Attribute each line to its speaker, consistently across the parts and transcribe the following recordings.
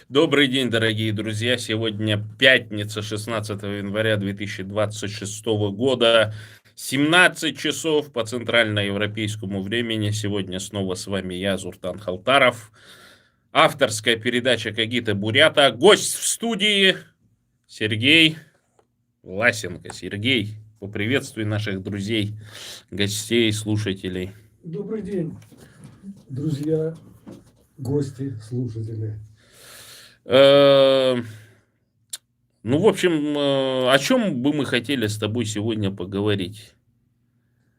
Speaker 1: Добрый день, дорогие друзья. Сегодня пятница, 16 января 2026 года, 17 часов по центральноевропейскому времени. Сегодня снова с вами я, Зуртан Халтаров. Авторская передача «Когито Бурята». Гость в студии Сергей Власенко. Сергей, поприветствуй наших друзей, гостей, слушателей.
Speaker 2: Добрый день, друзья, гости, слушатели.
Speaker 1: Ну, в общем, о чем бы мы хотели с тобой сегодня поговорить?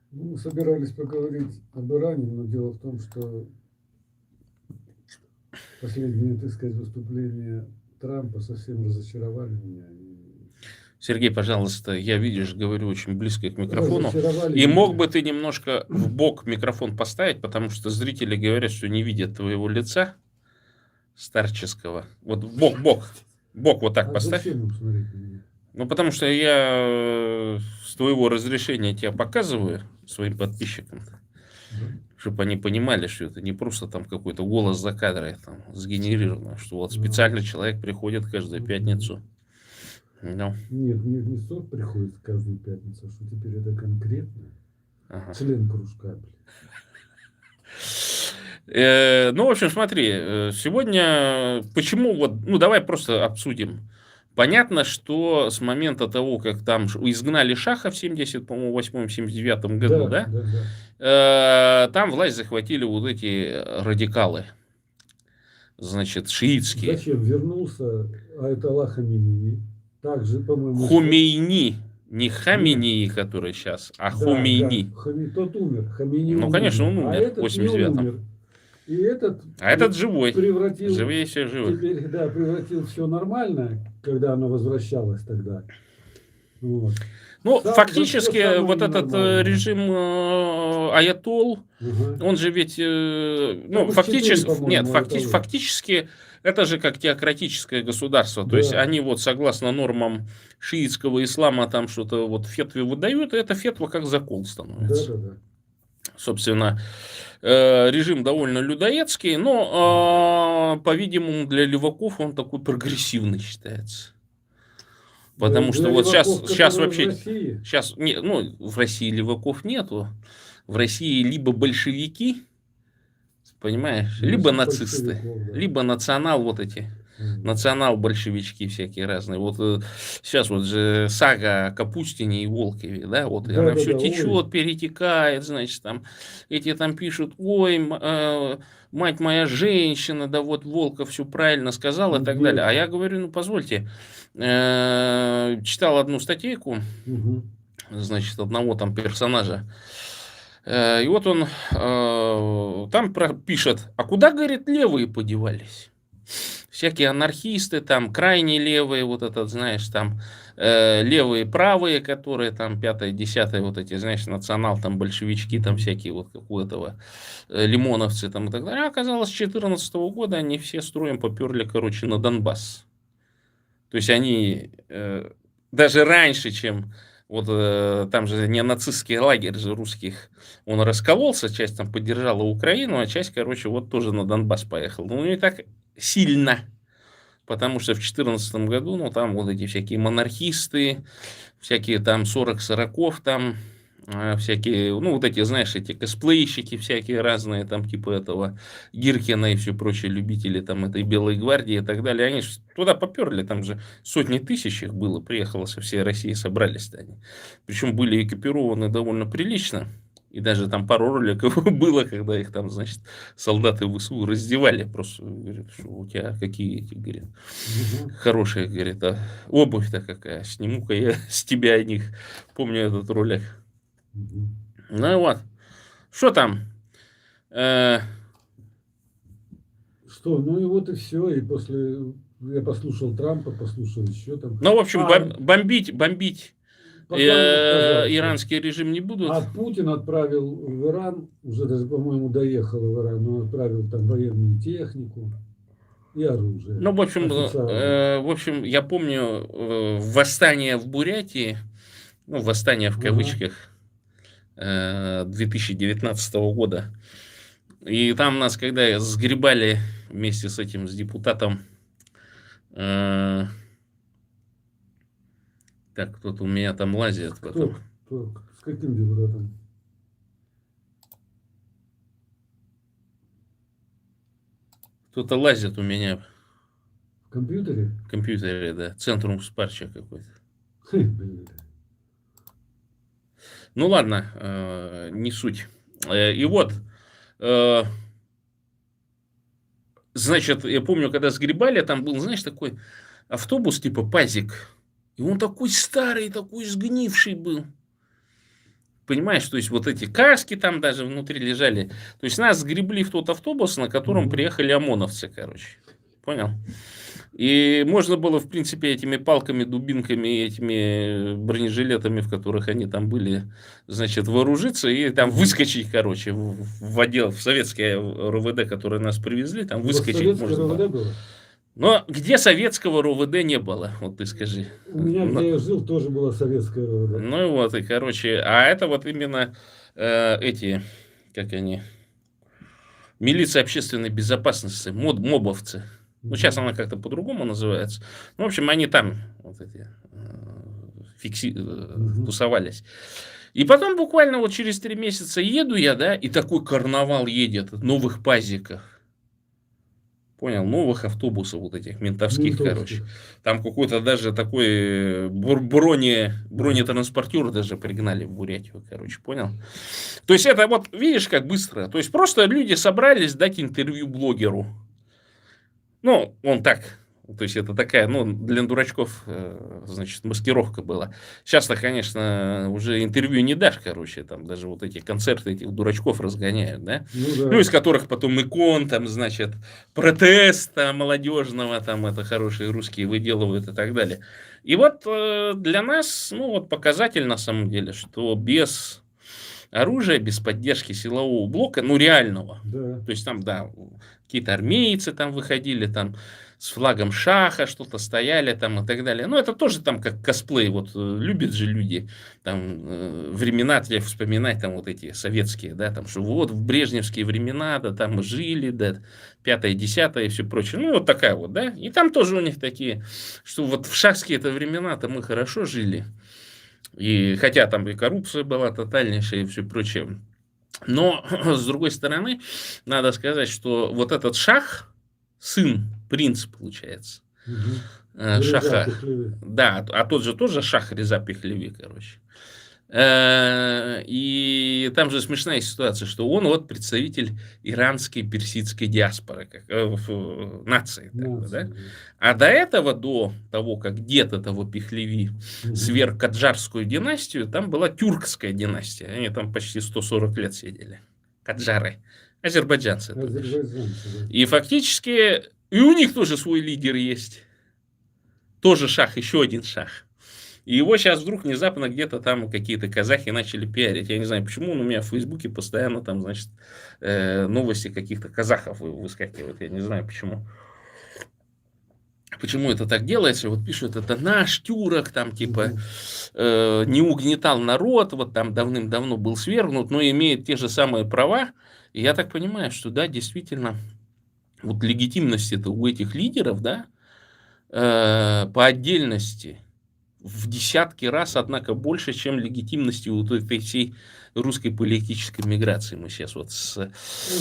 Speaker 2: Мы собирались поговорить об Иране, но дело в том, что последние, так сказать, выступления Трампа совсем разочаровали меня.
Speaker 1: Сергей, пожалуйста, я, видишь, говорю очень близко к микрофону.
Speaker 2: Разочаровали
Speaker 1: И
Speaker 2: меня.
Speaker 1: мог бы ты немножко в бок микрофон поставить, потому что зрители говорят, что не видят твоего лица старческого. Вот в бок вот так поставь.
Speaker 2: Зачем им смотреть на меня?
Speaker 1: Ну, потому что я с твоего разрешения тебя показываю своим подписчикам, чтобы они понимали, что это не просто там какой-то голос за кадром там сгенерировано, что вот специально человек приходит каждую пятницу. Ну.
Speaker 2: Нет, мне не сок приходит каждую пятницу, что теперь это конкретно член кружка.
Speaker 1: Ну, в общем, смотри, сегодня почему вот, ну, давай просто обсудим. Понятно, что с момента того, как там изгнали Шаха в 78-79 году, да? Там власть захватили вот эти радикалы, значит, шиитские.
Speaker 2: Зачем вернулся Аятолла Хаминеи? Также, по-моему...
Speaker 1: Хомейни. Не Хаминеи, который сейчас, а Хомейни.
Speaker 2: Да. Тот умер. Хаминеи
Speaker 1: ну, конечно, он умер в 89-м.
Speaker 2: И этот,
Speaker 1: этот живой.
Speaker 2: Превратил,
Speaker 1: живее всех живых.
Speaker 2: Теперь, да, превратил все нормально, когда оно возвращалось тогда. Вот.
Speaker 1: Ну, фактически, вот этот режим аятолл, он же ведь, ну, фактически, 4, нет, фактически, это же как теократическое государство. То есть, они вот согласно нормам шиитского ислама там что-то вот фетвы выдают, и эта фетва как закон становится. Собственно, режим довольно людоедский, но, по-видимому, для леваков он такой прогрессивный считается. Потому что вот сейчас вообще, сейчас, ну, в России леваков нету, в России либо большевики, понимаешь, либо нацисты, либо национал вот эти, национал-большевички всякие разные. Вот сейчас вот же сага о Капустине и Волкове, да, вот и она все течет, перетекает, значит, там, эти там пишут, ой, мать моя женщина, да вот Волков все правильно сказал и так далее. А я говорю, ну, позвольте, читал одну статейку, значит, одного там персонажа, и вот он там пишет, а куда, говорит, левые подевались? Всякие анархисты, там, крайне левые, вот этот, знаешь, там, левые, правые, которые там, 5-10, вот эти, знаешь, национал, там, большевички, там, всякие вот какого-то лимоновцы, там, и так далее. А оказалось, с 2014 года они все строем поперли, короче, на Донбасс. То есть, они даже раньше, чем... Вот там же не нацистский лагерь же русских, он раскололся, часть там поддержала Украину, а часть, короче, вот тоже на Донбасс поехала. Ну, не так сильно, потому что в 2014 году, ну, там вот эти всякие монархисты, всякие там 40-40, там всякие, ну, вот эти, знаешь, эти косплейщики всякие разные, там, типа этого Гиркина и все прочие любители там этой Белой гвардии и так далее, они туда поперли, там же сотни тысяч их было, приехало со всей России, собрались-то они. Причем были экипированы довольно прилично, и даже там пару роликов было, когда их там, значит, солдаты ВСУ раздевали, просто, говорят, что у тебя какие эти, говорят, хорошие, говорят, обувь-то какая, сниму-ка я с тебя них, помню этот ролик. Ну и вот. Что там?
Speaker 2: Что? Ну и вот и все. И после... Я послушал Трампа, послушал еще там...
Speaker 1: Ну, в общем, бомбить иранский режим не будут.
Speaker 2: А Путин отправил в Иран, уже даже, по-моему, доехал в Иран, он отправил там военную технику и оружие.
Speaker 1: Ну, в общем, я помню восстание в Бурятии, ну, восстание в кавычках, 2019 года, И там нас, когда сгребали вместе с этим, с депутатом, э, так, кто-то у меня там лазит потом.
Speaker 2: Кто? С каким депутатом?
Speaker 1: Кто-то лазит у меня
Speaker 2: В компьютере?
Speaker 1: в компьютере, да. Центрум Спарча какой-то.
Speaker 2: Блин.
Speaker 1: Ну ладно, не суть. И вот, э, значит, я помню, когда сгребали, там был, знаешь, такой автобус типа пазик. И он такой старый, такой сгнивший был. Понимаешь, то есть вот эти каски там даже внутри лежали. То есть нас сгребли в тот автобус, на котором приехали ОМОНовцы, короче. Понял? И можно было, в принципе, этими палками, дубинками, этими бронежилетами, в которых они там были, значит, вооружиться и там выскочить, короче, в отдел, в советское РОВД, которое нас привезли, там выскочить
Speaker 2: Советское
Speaker 1: можно было.
Speaker 2: РОВД было?
Speaker 1: Но где советского РОВД не было, вот ты скажи.
Speaker 2: У меня, где я жил, тоже было советское РОВД.
Speaker 1: Ну и вот, и, короче, а это вот именно эти, как они, милиция общественной безопасности, мобовцы. Ну, сейчас она как-то по-другому называется. Ну, в общем, они там вот эти тусовались. И потом буквально вот через 3 месяца еду я, да, и такой карнавал едет в новых пазиках. Понял, новых автобусов вот этих ментовских, короче. Там какой-то даже такой бронетранспортер даже пригнали в Бурятию, короче, понял? То есть это вот, видишь, как быстро. То есть просто люди собрались дать интервью блогеру. Ну, он так, то есть это такая, ну, для дурачков, значит, маскировка была. Сейчас-то, конечно, уже интервью не дашь, короче, там даже вот эти концерты этих дурачков разгоняют, да? Ну, из которых потом икон, там, значит, протеста молодежного, там, это хорошие русские выделывают и так далее. И вот для нас, ну, вот показатель на самом деле, что без оружия, без поддержки силового блока, ну, реального. Да. То есть там, да, какие-то армейцы там выходили, там, с флагом шаха что-то стояли там и так далее. Ну, это тоже там как косплей. Вот любят же люди там времена вспоминать, там вот эти советские, да, там, что вот в брежневские времена, да, там мы жили, да, 5-е, 10-е и все прочее. Ну, вот такая вот, да. И там тоже у них такие, что вот в шахские-то времена-то мы хорошо жили. И хотя там и коррупция была тотальнейшая и все прочее. Но, с другой стороны, надо сказать, что вот этот шах, сын, принц, получается, шаха, да, а тот же тоже шах Реза Пехлеви, короче. И там же смешная ситуация, что он вот представитель иранской персидской диаспоры, как, нации. Да? А до этого, до того, как дед этого Пехлеви сверг каджарскую династию, там была тюркская династия. Они там почти 140 лет сидели. Каджары. Азербайджанцы. И фактически и у них тоже свой лидер есть. Тоже шах, еще один шах. И его сейчас вдруг внезапно где-то там какие-то казахи начали пиарить. Я не знаю почему, но у меня в Фейсбуке постоянно там, значит, новости каких-то казахов выскакивают. Я не знаю почему. Почему это так делается? Вот пишут, это наш тюрок, там типа не угнетал народ, вот там давным-давно был свергнут, но имеет те же самые права. И я так понимаю, что да, действительно, вот легитимность-то у этих лидеров, да, по отдельности в десятки раз, однако, больше, чем легитимности у этой всей русской политической миграции. Мы сейчас вот с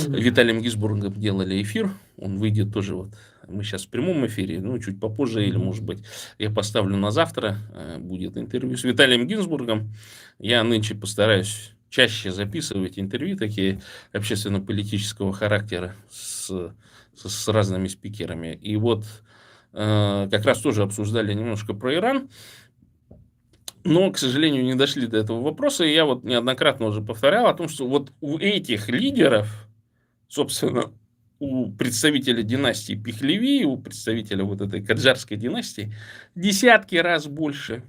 Speaker 1: Виталием Гинзбургом делали эфир, он выйдет тоже вот, мы сейчас в прямом эфире, ну, чуть попозже, или, может быть, я поставлю на завтра, будет интервью с Виталием Гинзбургом. Я нынче постараюсь чаще записывать интервью такие общественно-политического характера с разными спикерами. И вот как раз тоже обсуждали немножко про Иран. Но, к сожалению, не дошли до этого вопроса. И я вот неоднократно уже повторял о том, что вот у этих лидеров, собственно, у представителя династии Пехлеви, у представителя вот этой каджарской династии, десятки раз больше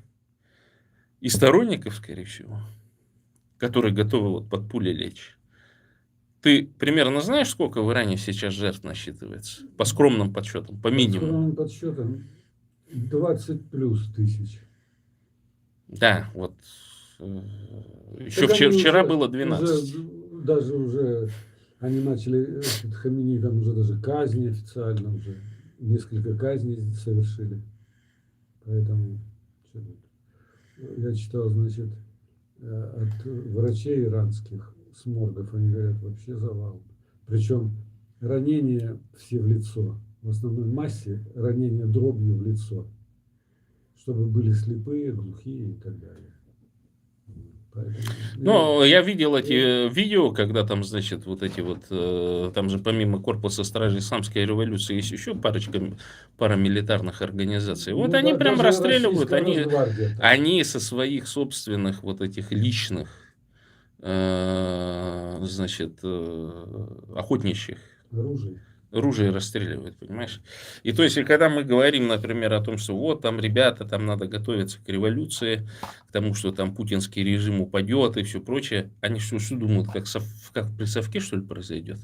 Speaker 1: и сторонников, скорее всего, которые готовы вот под пули лечь. Ты примерно знаешь, сколько в Иране сейчас жертв насчитывается? По скромным подсчетам, по минимуму. По скромным
Speaker 2: подсчетам 20 плюс тысяч.
Speaker 1: Да, вот. Еще вчера было 12.
Speaker 2: Даже уже Они начали, Хамини там уже даже казни официально уже, несколько казней совершили. Поэтому что тут? Я читал, значит, от врачей иранских с моргов, они говорят, вообще завал. Причем ранения все в лицо. В основной массе ранения дробью в лицо. Чтобы были слепые, глухие и так далее. Поэтому,
Speaker 1: Ну, я видел эти видео, когда там, значит, вот эти вот, там же помимо корпуса стражей исламской революции есть еще парамилитарных организаций. Вот
Speaker 2: ну
Speaker 1: они
Speaker 2: да,
Speaker 1: прям
Speaker 2: даже
Speaker 1: расстреливают,
Speaker 2: российская Росгвардия там.
Speaker 1: они со своих собственных вот этих личных, значит, охотничьих
Speaker 2: Оружие.
Speaker 1: ружей расстреливают, понимаешь? И то есть, и когда мы говорим, например, о том, что вот там ребята, там надо готовиться к революции, к тому, что там путинский режим упадет и все прочее, они что думают, как при совке, что ли, произойдет?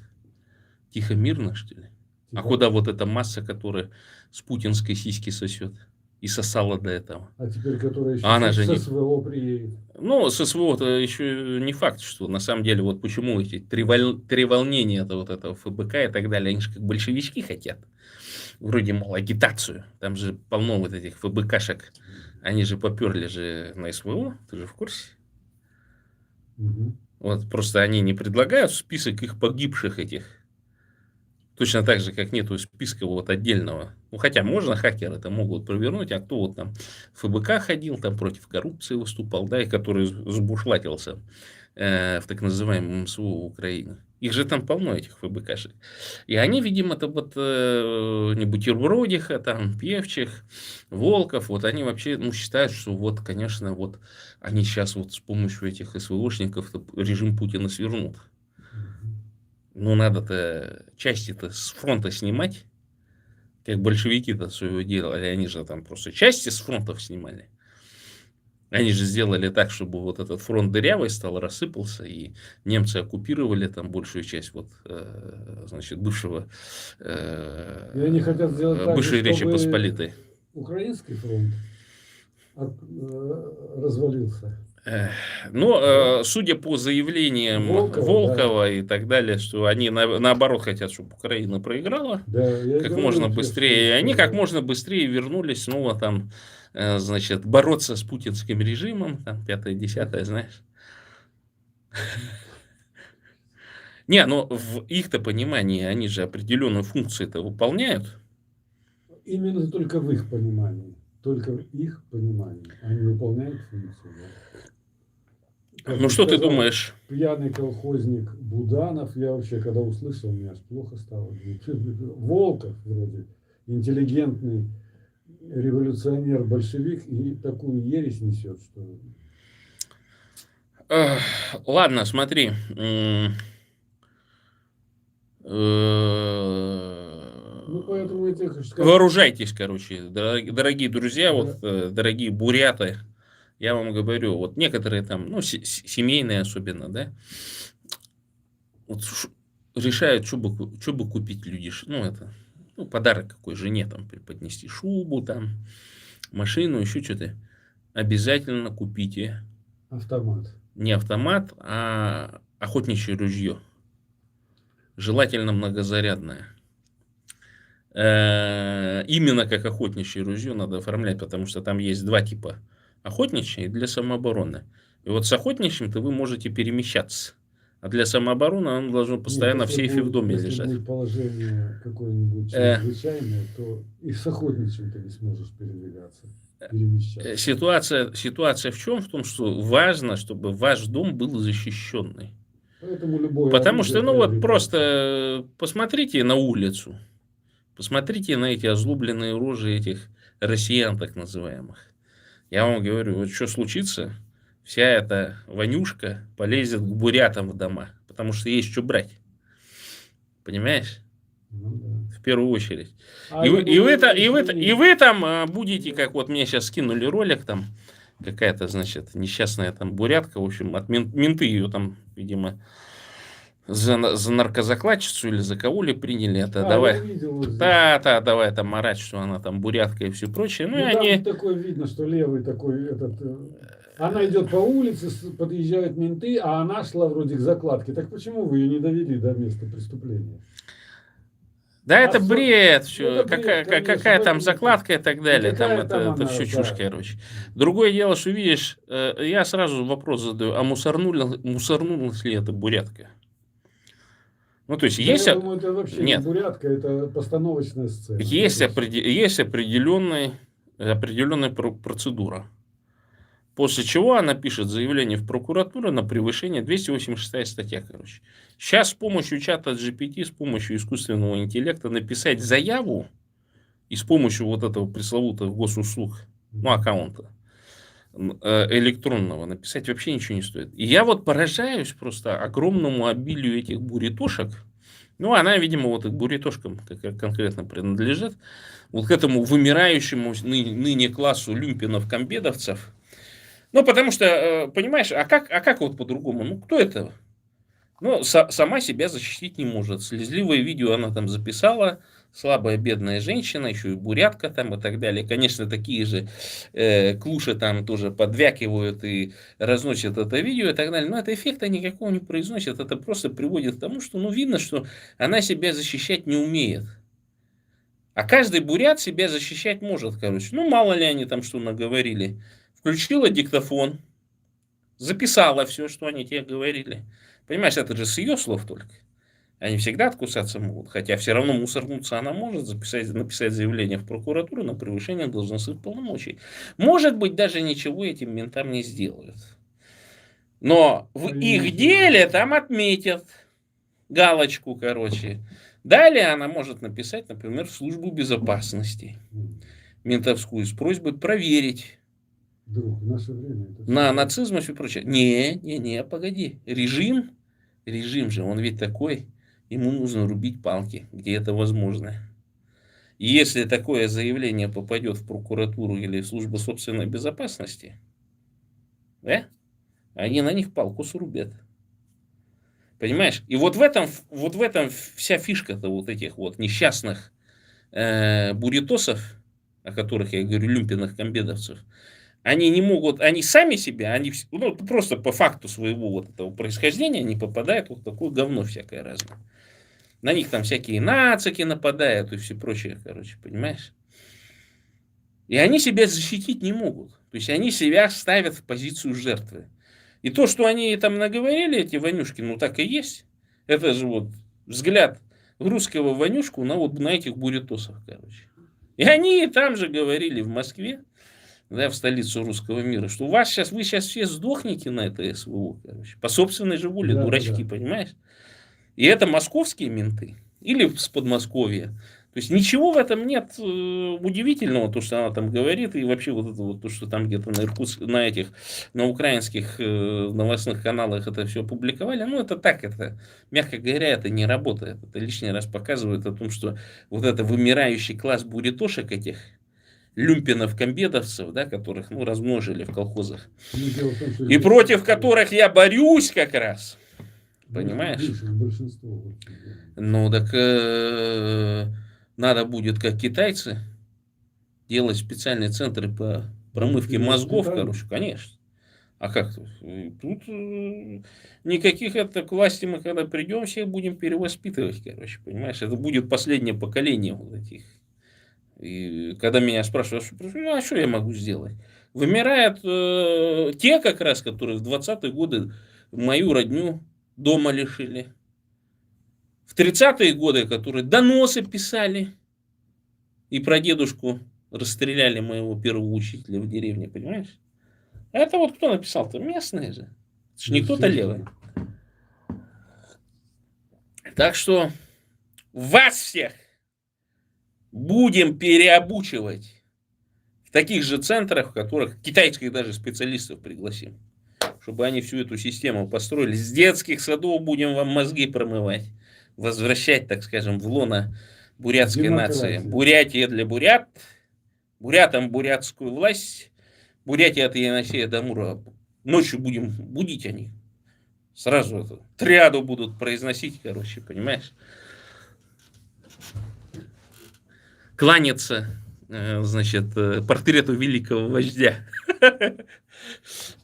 Speaker 1: Тихо, мирно, что ли? А
Speaker 2: Типа,
Speaker 1: куда вот эта масса, которая с путинской сиськи сосет и сосала до этого?
Speaker 2: а теперь, которая еще
Speaker 1: А она же
Speaker 2: с
Speaker 1: не...
Speaker 2: СВО приедет.
Speaker 1: Ну, с СВО-то еще не факт, что на самом деле, вот почему эти три волнения вот этого ФБК и так далее, они же как большевички хотят. Вроде, мол, агитацию. Там же полно вот этих ФБКшек. Они же поперли же на СВО, ты же в курсе?
Speaker 2: Угу.
Speaker 1: Вот просто они не предлагают список их погибших этих. Точно так же, как нету списка вот отдельного. Ну, хотя можно, хакеры это могут провернуть, а кто вот там в ФБК ходил, там против коррупции выступал, да, и который сбушлатился в так называемом МСУ Украины. Их же там полно, этих ФБКшек. И они, видимо, это вот не Бутербродиха, там, Певчих, Волков, вот они вообще, ну, считают, что вот, конечно, вот они сейчас вот с помощью этих СВОшников режим Путина свернут. Ну, надо-то части-то с фронта снимать, как большевики-то своего делали. Они же там просто части с фронтов снимали. Они же сделали так, чтобы вот этот фронт дырявый стал, рассыпался, и немцы оккупировали там большую часть вот, значит, бывшего,
Speaker 2: И они хотят сделать так,
Speaker 1: бывшей Речи
Speaker 2: чтобы
Speaker 1: Посполитой.
Speaker 2: украинский фронт развалился.
Speaker 1: Но, судя по заявлениям Волкова
Speaker 2: да.
Speaker 1: и так далее, что они наоборот хотят, чтобы Украина проиграла,
Speaker 2: Да, я
Speaker 1: как
Speaker 2: говорю,
Speaker 1: можно
Speaker 2: что
Speaker 1: быстрее. И они
Speaker 2: сказал.
Speaker 1: как можно быстрее вернулись снова там, значит, бороться с путинским режимом, там, 5-10, знаешь. Не, но в их-то понимании они же определенную функцию-то выполняют.
Speaker 2: Именно только в их понимании. Только в их понимании. Они выполняют функцию. Да. Как
Speaker 1: Ну, что ты
Speaker 2: сказал
Speaker 1: думаешь?
Speaker 2: пьяный колхозник Буданов, я вообще, когда услышал, мне аж плохо стало. Волков вроде, интеллигентный революционер, большевик, и такую ересь несет, что...
Speaker 1: Ладно, смотри.
Speaker 2: Ну, поэтому этих...
Speaker 1: Вооружайтесь, короче, дорогие друзья,
Speaker 2: Да.
Speaker 1: вот, дорогие буряты. Я вам говорю, вот некоторые там, ну, семейные особенно, да, вот решают, что бы купить люди, ну, это, ну, подарок какой жене там преподнести, шубу там, машину, еще что-то. Обязательно купите.
Speaker 2: Автомат.
Speaker 1: Не автомат, а охотничье ружье. Желательно многозарядное. Именно как охотничье ружье надо оформлять, потому что там есть два типа. Охотничье и для самообороны. И вот с охотничьим-то вы можете перемещаться. А для самообороны оно должно постоянно в сейфе в доме
Speaker 2: если
Speaker 1: лежать.
Speaker 2: будет положение какое-нибудь чрезвычайное, то и с охотничьим ты не сможешь передвигаться, перемещаться.
Speaker 1: Ситуация в чем? В том, что важно, чтобы ваш дом был защищенный. Потому что, ну вот просто посмотрите на улицу. Посмотрите на эти озлобленные рожи этих россиян, так называемых. Я вам говорю, вот что случится, вся эта вонюшка полезет к бурятам в дома. Потому что есть что брать. Понимаешь?
Speaker 2: Ну, да.
Speaker 1: В первую очередь. И вы там будете, как вот мне сейчас скинули ролик, там какая-то, значит, несчастная там бурятка, в общем, от менты ее там, видимо, за наркозакладчицу или за кого ли приняли это, давай. Давай там орать, что она там бурятка и все прочее. Ну, и
Speaker 2: там
Speaker 1: они...
Speaker 2: такое видно, что левый такой этот Она идет по улице, подъезжают менты, а она шла вроде к закладке. Так почему вы ее не довели до места преступления?
Speaker 1: Да,
Speaker 2: А
Speaker 1: это бред, все.
Speaker 2: это бред,
Speaker 1: Какая,
Speaker 2: конечно,
Speaker 1: какая
Speaker 2: в
Speaker 1: там
Speaker 2: этом это.
Speaker 1: закладка и так
Speaker 2: И
Speaker 1: далее. Там
Speaker 2: какая там
Speaker 1: это
Speaker 2: она,
Speaker 1: все чушь,
Speaker 2: да.
Speaker 1: короче. Другое дело, что видишь, я сразу вопрос задаю, а мусорнулась ли это бурятка? Ну, то есть
Speaker 2: Да,
Speaker 1: есть,
Speaker 2: я думаю, это вообще не
Speaker 1: нет,
Speaker 2: бурятка, это постановочная сцена.
Speaker 1: есть,
Speaker 2: Вот и все.
Speaker 1: есть определенная процедура. После чего она пишет заявление в прокуратуру на превышение, 286 статья, короче. Сейчас с помощью чата GPT, с помощью искусственного интеллекта написать заяву и с помощью вот этого пресловутого госуслуг, ну, аккаунта электронного написать вообще ничего не стоит. И я вот поражаюсь просто огромному обилию этих буритошек. Ну, она, видимо, вот и к буритошкам конкретно принадлежит. Вот к этому вымирающему ныне классу люмпинов-комбедовцев. Ну, потому что, понимаешь, а как вот по-другому? Ну, кто это? Ну, сама себя защитить не может. Слезливое видео она там записала. Слабая бедная женщина, еще и бурятка там и так далее. Конечно, такие же клуши там тоже подвякивают и разносят это видео и так далее. Но это эффекта никакого не произносит. Это просто приводит к тому, что ну, видно, что она себя защищать не умеет. А каждый бурят себя защищать может, короче. Ну, мало ли они там что наговорили. Включила диктофон, записала все, что они тебе говорили. Понимаешь, это же с ее слов только. Они всегда откусаться могут, хотя все равно мусорнуться она может, написать заявление в прокуратуру на превышение должностных полномочий. Может быть, даже ничего этим ментам не сделают. Но в их деле там отметят галочку, короче. Далее она может написать, например, в службу безопасности ментовскую с просьбой проверить
Speaker 2: Друг, в наше время это
Speaker 1: на
Speaker 2: все.
Speaker 1: нацизм и все прочее. Не, погоди. Режим же, он ведь такой, ему нужно рубить палки, где это возможно. И если такое заявление попадет в прокуратуру или в службу собственной безопасности, да, они на них палку срубят. Понимаешь? И вот в этом вся фишка-то вот этих вот несчастных буритосов, о которых я говорю, люмпинных комбедовцев. Они не могут, они сами себя, они ну, просто по факту своего вот этого происхождения они попадают вот в такое говно всякое разное. На них там всякие нацики нападают и все прочее, короче, понимаешь? И они себя защитить не могут. То есть они себя ставят в позицию жертвы. И то, что они там наговорили, эти Ванюшки, ну так и есть. Это же вот взгляд русского Ванюшку на вот на этих буритосах, короче. И они там же говорили в Москве, да, в столицу русского мира, что вы сейчас все сдохнете на это СВО, короче, по собственной же воле,
Speaker 2: Да,
Speaker 1: дурачки,
Speaker 2: да.
Speaker 1: понимаешь? И это московские менты или с Подмосковья. То есть ничего в этом нет удивительного, то, что она там говорит, и вообще вот это вот, то, что там где-то на этих, на украинских новостных каналах это все опубликовали, ну это так, это, мягко говоря, это не работает. Это лишний раз показывает о том, что вот это вымирающий класс буритошек этих, люмпинов-комбедовцев, да, которых, ну, размножили в колхозах,
Speaker 2: Ну, дело в том, что
Speaker 1: и против которых я борюсь как раз, понимаешь?
Speaker 2: большинство. В общем,
Speaker 1: Ну, так надо будет, как китайцы, делать специальные центры по промывке
Speaker 2: медицинское
Speaker 1: мозгов,
Speaker 2: воспитание.
Speaker 1: короче, конечно. А как тут? Тут никаких это к власти мы когда придем, всех будем перевоспитывать, короче, понимаешь? Это будет последнее поколение вот этих. И когда меня спрашивают, ну а что я могу сделать? Вымирают те как раз, которые в 20-е годы мою родню дома лишили. В 30-е годы, которые доносы писали и про дедушку расстреляли моего первого учителя в деревне, понимаешь? А это вот кто написал-то? Местные же. Это ж не кто-то левый. Так что вас всех будем переобучивать в таких же центрах, в которых китайских даже специалистов пригласим. Чтобы они всю эту систему построили. С детских садов будем вам мозги промывать. Возвращать, так скажем, в лоно бурятской нации. Бурятия для бурят. Бурятам бурятскую власть. Бурятия от Енисея до Амура. Ночью будем будить они. Сразу эту триаду будут произносить, короче, понимаешь? Кланяться, значит, портрету великого вождя.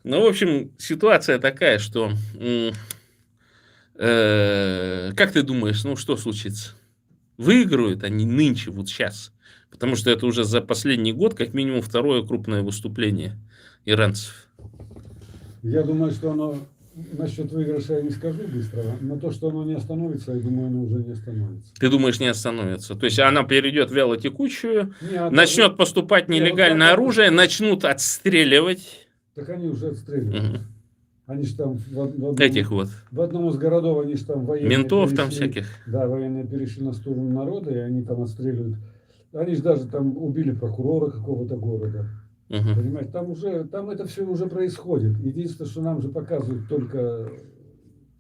Speaker 1: Ну, в общем, ситуация такая, что... как ты думаешь, ну, что случится? Выиграют они нынче, вот сейчас. Потому что это уже за последний год как минимум второе крупное выступление иранцев.
Speaker 2: Я думаю, что оно насчет выигрыша я не скажу быстро, но то, что оно не остановится, я думаю, оно уже не остановится.
Speaker 1: Ты думаешь, не остановится? То есть она перейдет в вялотекущую,
Speaker 2: Не, а
Speaker 1: начнет
Speaker 2: даже-
Speaker 1: поступать
Speaker 2: Не, вот
Speaker 1: нелегальное
Speaker 2: как
Speaker 1: оружие,
Speaker 2: это-
Speaker 1: начнут отстреливать
Speaker 2: Так они уже отстреливают.
Speaker 1: Мгм.
Speaker 2: Они же там
Speaker 1: этих вот
Speaker 2: в одном из городов, они же там военные
Speaker 1: ментов там
Speaker 2: перешли,
Speaker 1: всяких.
Speaker 2: да, военные перешли на сторону народа, и они там отстреливают. Они же даже там убили прокурора какого-то города.
Speaker 1: Мгм.
Speaker 2: Понимаете, там это все уже происходит. Единственное, что нам же показывают только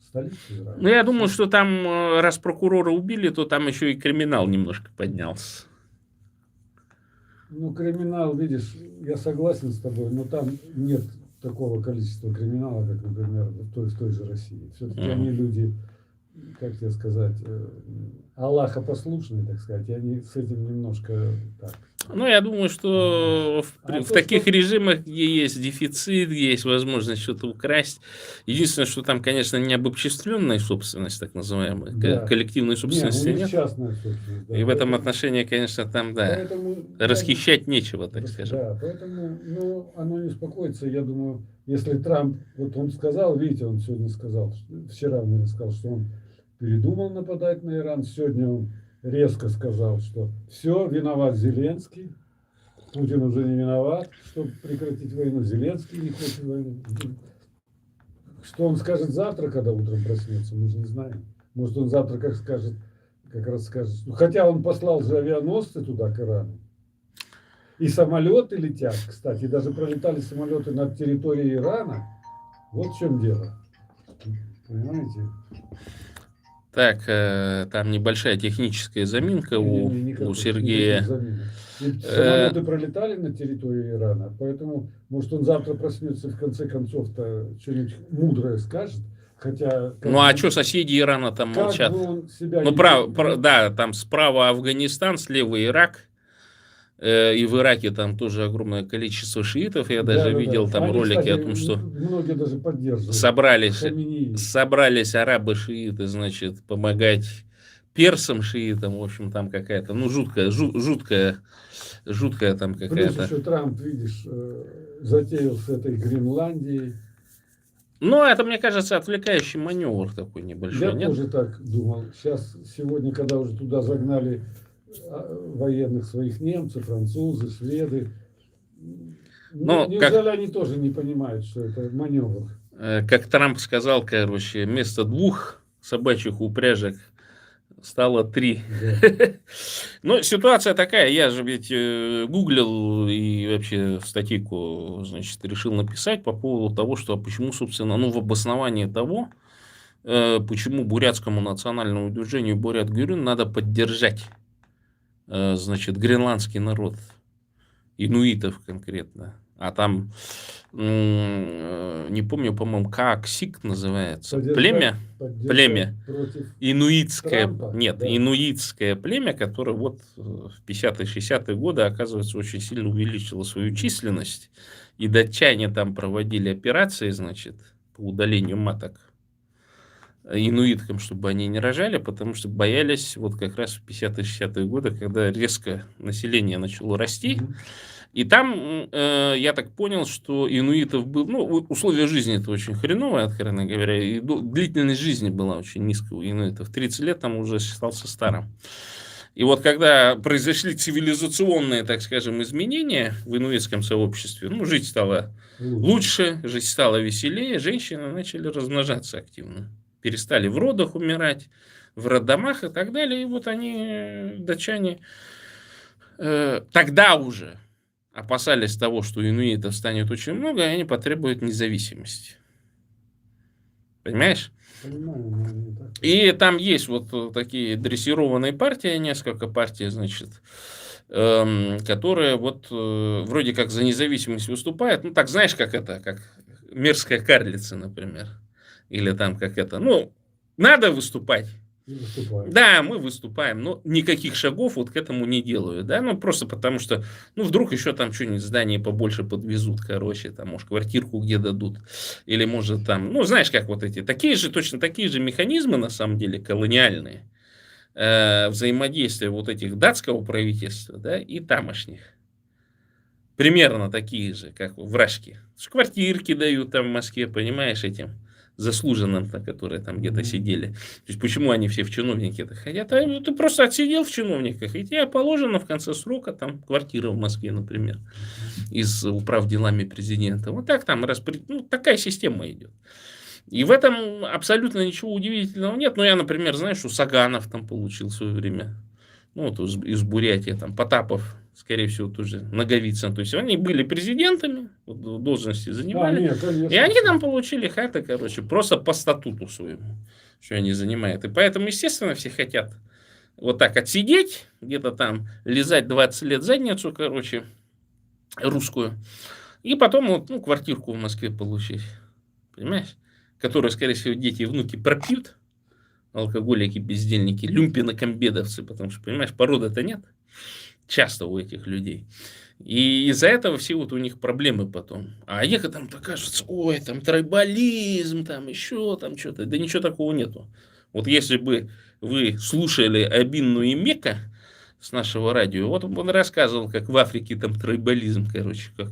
Speaker 2: столицу Израиля.
Speaker 1: Ну, я думаю, что там, раз прокурора убили, то там еще и криминал немножко поднялся.
Speaker 2: Ну, криминал, видишь, я согласен с тобой, но там нет такого количества криминала, как, например, в той же России. Все-таки
Speaker 1: Мгм.
Speaker 2: они люди, как тебе сказать, Аллаха послушные, так сказать, и они с этим немножко так.
Speaker 1: Ну, я думаю, что
Speaker 2: А
Speaker 1: в
Speaker 2: то,
Speaker 1: таких
Speaker 2: что-
Speaker 1: режимах, где есть дефицит, где есть возможность что-то украсть, единственное, что там, конечно, не обобществленная собственность, так называемая,
Speaker 2: Да.
Speaker 1: коллективной
Speaker 2: Не,
Speaker 1: собственности
Speaker 2: у них
Speaker 1: нет.
Speaker 2: частная собственность. Да.
Speaker 1: И в этом
Speaker 2: Поэтому-
Speaker 1: отношении, конечно, там, да,
Speaker 2: поэтому я-
Speaker 1: расхищать нечего, так скажем.
Speaker 2: Да, поэтому ну, оно не успокоится. Я думаю, если Трамп, вот он сказал, видите, он сегодня сказал, вчера мне сказал, что он передумал нападать на Иран. Сегодня он резко сказал, что все, виноват Зеленский. Путин уже не виноват, чтобы прекратить войну. Зеленский не хочет войну. Что он скажет завтра, когда утром проснется, мы же не знаем. Может, он завтра как раз скажет. Ну, хотя он послал же авианосцы туда, к Ирану. И самолеты летят, кстати, даже пролетали самолеты над территорией Ирана. Вот в чем дело. Понимаете?
Speaker 1: Так, там небольшая техническая заминка
Speaker 2: Не,
Speaker 1: у
Speaker 2: никаких
Speaker 1: Сергея.
Speaker 2: заминок. И самолеты пролетали над территорией Ирана, поэтому, может, он завтра проснется и в конце концов-то что-нибудь мудрое скажет. Хотя,
Speaker 1: Ну, а что соседи Ирана там
Speaker 2: как
Speaker 1: молчат?
Speaker 2: бы он себя
Speaker 1: Ну,
Speaker 2: не-
Speaker 1: да, там справа Афганистан, слева Ирак. И в Ираке там тоже огромное количество шиитов. Я даже
Speaker 2: Да.
Speaker 1: видел там
Speaker 2: Они,
Speaker 1: ролики
Speaker 2: кстати,
Speaker 1: о том, что
Speaker 2: многие даже поддерживают
Speaker 1: собрались
Speaker 2: Хаминеи.
Speaker 1: арабы-шииты, значит, помогать персам-шиитам. В общем, там какая-то, ну, жуткая там
Speaker 2: Плюс
Speaker 1: какая-то.
Speaker 2: еще Трамп, видишь, затеял с этой Гренландией.
Speaker 1: Ну, это, мне кажется, отвлекающий маневр такой небольшой,
Speaker 2: Я
Speaker 1: нет?
Speaker 2: тоже так думал. Сегодня, когда уже туда загнали военных своих немцев, французы, шведы,
Speaker 1: Ну,
Speaker 2: неужели они тоже не понимают, что это маневр?
Speaker 1: Как Трамп сказал, короче, вместо 2 собачьих упряжек стало 3.
Speaker 2: Да.
Speaker 1: Ну, ситуация такая, я же ведь гуглил и вообще статейку, значит, решил написать по поводу того, что почему, собственно, ну, в обосновании того, почему бурятскому национальному движению Бурят Гюрин надо поддержать, значит, гренландский народ, инуитов конкретно. А там, не помню, по-моему, Кааксик называется. Племя
Speaker 2: Против
Speaker 1: инуитское,
Speaker 2: Трампа,
Speaker 1: нет,
Speaker 2: да.
Speaker 1: инуитское племя, которое вот в 50-60-е годы, оказывается, очень сильно увеличило свою численность. И датчане там проводили операции, значит, по удалению маток инуиткам, чтобы они не рожали, потому что боялись вот как раз в 50-60-е годы, когда резко население начало расти.
Speaker 2: Мгм.
Speaker 1: И там, я так понял, что инуитов был... Ну, условия жизни это очень хреновые, откровенно говоря. И длительность жизни была очень низкая у инуитов. 30 лет там уже считался старым. И вот когда произошли цивилизационные, так скажем, изменения в инуитском сообществе, ну, жить стало лучше, жить стало веселее, женщины начали размножаться активно. Перестали в родах умирать, в роддомах и так далее. И вот они, датчане, тогда уже опасались того, что инуитов станет очень много, и они потребуют независимости. Понимаешь?
Speaker 2: Понимаю, но не так.
Speaker 1: И там есть вот такие дрессированные партии, несколько партий, значит, которые вот вроде как за независимость выступают. Ну, так знаешь, как это, как мерзкая карлица, например. Или там как это. Ну, надо выступать.
Speaker 2: И выступаем.
Speaker 1: Да, мы выступаем, но никаких шагов вот к этому не делаю, да, ну просто потому что, ну вдруг еще там что-нибудь здание побольше подвезут, короче, там, может, квартирку где дадут, или может там, ну знаешь, как вот эти, такие же, точно такие же механизмы, на самом деле, колониальные, взаимодействия вот этих датского правительства, да, и тамошних. Примерно такие же, как в Рашке. Квартирки дают там в Москве, понимаешь, этим заслуженным-то, которые там где-то сидели. То есть, почему они все в чиновники-то хотят? А ты просто отсидел в чиновниках, и тебе положено в конце срока там квартира в Москве, например, из управ делами президента. Вот так там, ну, такая система идет. И в этом абсолютно ничего удивительного нет. Ну, я, например, знаю, что Саганов там получил в свое время. Ну, вот из Бурятии, там, Потапов, скорее всего, тоже Наговицын. То есть, они были президентами, вот, должности занимали.
Speaker 2: Нет, конечно.
Speaker 1: И они там получили хаты, короче, просто по статуту своему, что они занимают. И поэтому, естественно, все хотят вот так отсидеть, где-то там лизать 20 лет задницу, короче, русскую. И потом вот, ну, квартирку в Москве получить. Понимаешь? Которую, скорее всего, дети и внуки пропьют. Алкоголики, бездельники, люмпины-комбедовцы, потому что, понимаешь, породы-то нет часто у этих людей. И из-за этого все вот у них проблемы потом. А некоторым там кажется, ой, там трайбализм, там еще там что-то. Да ничего такого нету. Вот если бы вы слушали Абинну и Мека с нашего радио, вот он рассказывал, как в Африке там трайбализм, короче, как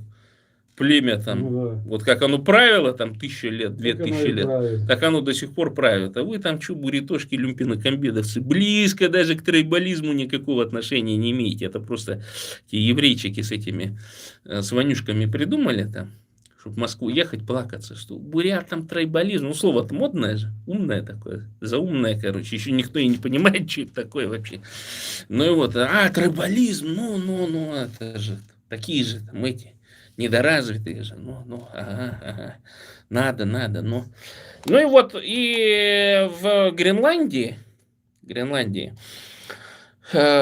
Speaker 1: племя там,
Speaker 2: Ну, да.
Speaker 1: вот как оно правило там 1000 лет,
Speaker 2: Так оно
Speaker 1: 2000
Speaker 2: и
Speaker 1: лет,
Speaker 2: правит.
Speaker 1: так оно до сих пор правит. А вы там что, буритошки, люмпины-комбедовцы, близко даже к трайбализму никакого отношения не имеете. Это просто те еврейчики с этими, с вонюшками придумали там, чтобы в Москву ехать плакаться, что бурят там трайбализм, ну слово-то модное же, умное такое, заумное, короче, еще никто и не понимает, что это такое вообще. Ну и вот, трайбализм, ну, это же такие же там эти, недоразвитые же, ага, надо, ну. Ну и вот, и в Гренландии,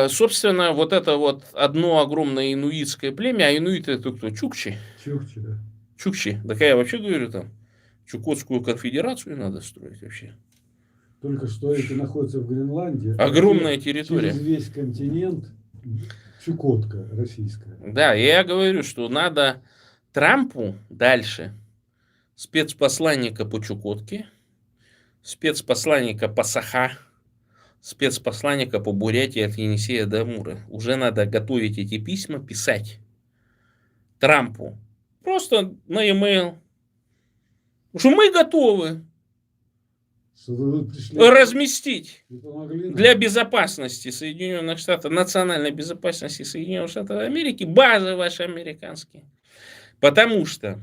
Speaker 1: собственно, вот это вот одно огромное инуитское племя, а инуиты это кто? Чукчи?
Speaker 2: Чукчи, да.
Speaker 1: Чукчи. Так я вообще говорю, там, Чукотскую конфедерацию надо строить вообще.
Speaker 2: Только что эти находятся в Гренландии.
Speaker 1: Огромная территория.
Speaker 2: Через весь континент Чукотка российская.
Speaker 1: Да, я говорю, что надо Трампу дальше спецпосланника по Чукотке, спецпосланника по Саха, спецпосланника по Бурятии от Енисея до Амура. Уже надо готовить эти письма, писать Трампу. Просто на e-mail. Что мы готовы
Speaker 2: Что вы пришли
Speaker 1: разместить
Speaker 2: и помогли нам.
Speaker 1: для безопасности Соединенных Штатов, национальной безопасности Соединенных Штатов Америки, базы ваши американские. Потому что,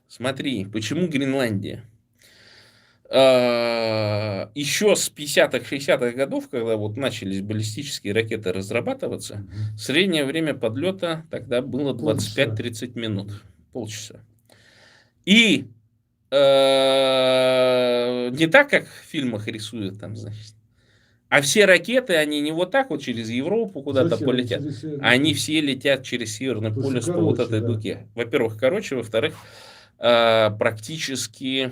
Speaker 1: смотри, почему Гренландия? Еще с 50-х, 60-х годов, когда вот начались баллистические ракеты разрабатываться, среднее время подлета тогда было 25-30 минут, полчаса. И не так, как в фильмах рисуют, там, значит, а все ракеты, они не вот так вот через Европу куда-то полетят, они все летят через Северный полюс по вот этой дуге. Во-первых, короче, во-вторых, практически...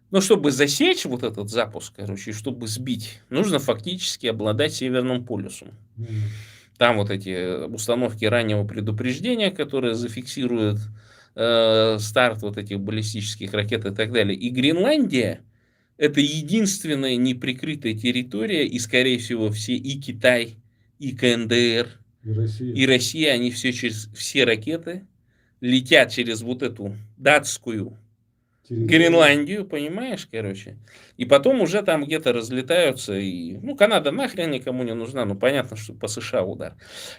Speaker 1: Ну, чтобы засечь вот этот запуск, короче, чтобы сбить, нужно фактически обладать Северным полюсом. Там вот эти установки раннего предупреждения, которые зафиксируют старт вот этих баллистических ракет и так далее. И Гренландия – это единственная неприкрытая территория, и, скорее всего, все и Китай, и КНДР, и Россия, они все ракеты летят через вот эту датскую Гренландию, понимаешь, короче. И потом уже там где-то разлетаются. И, ну, Канада нахрен никому не нужна. Ну, понятно, что по США удар.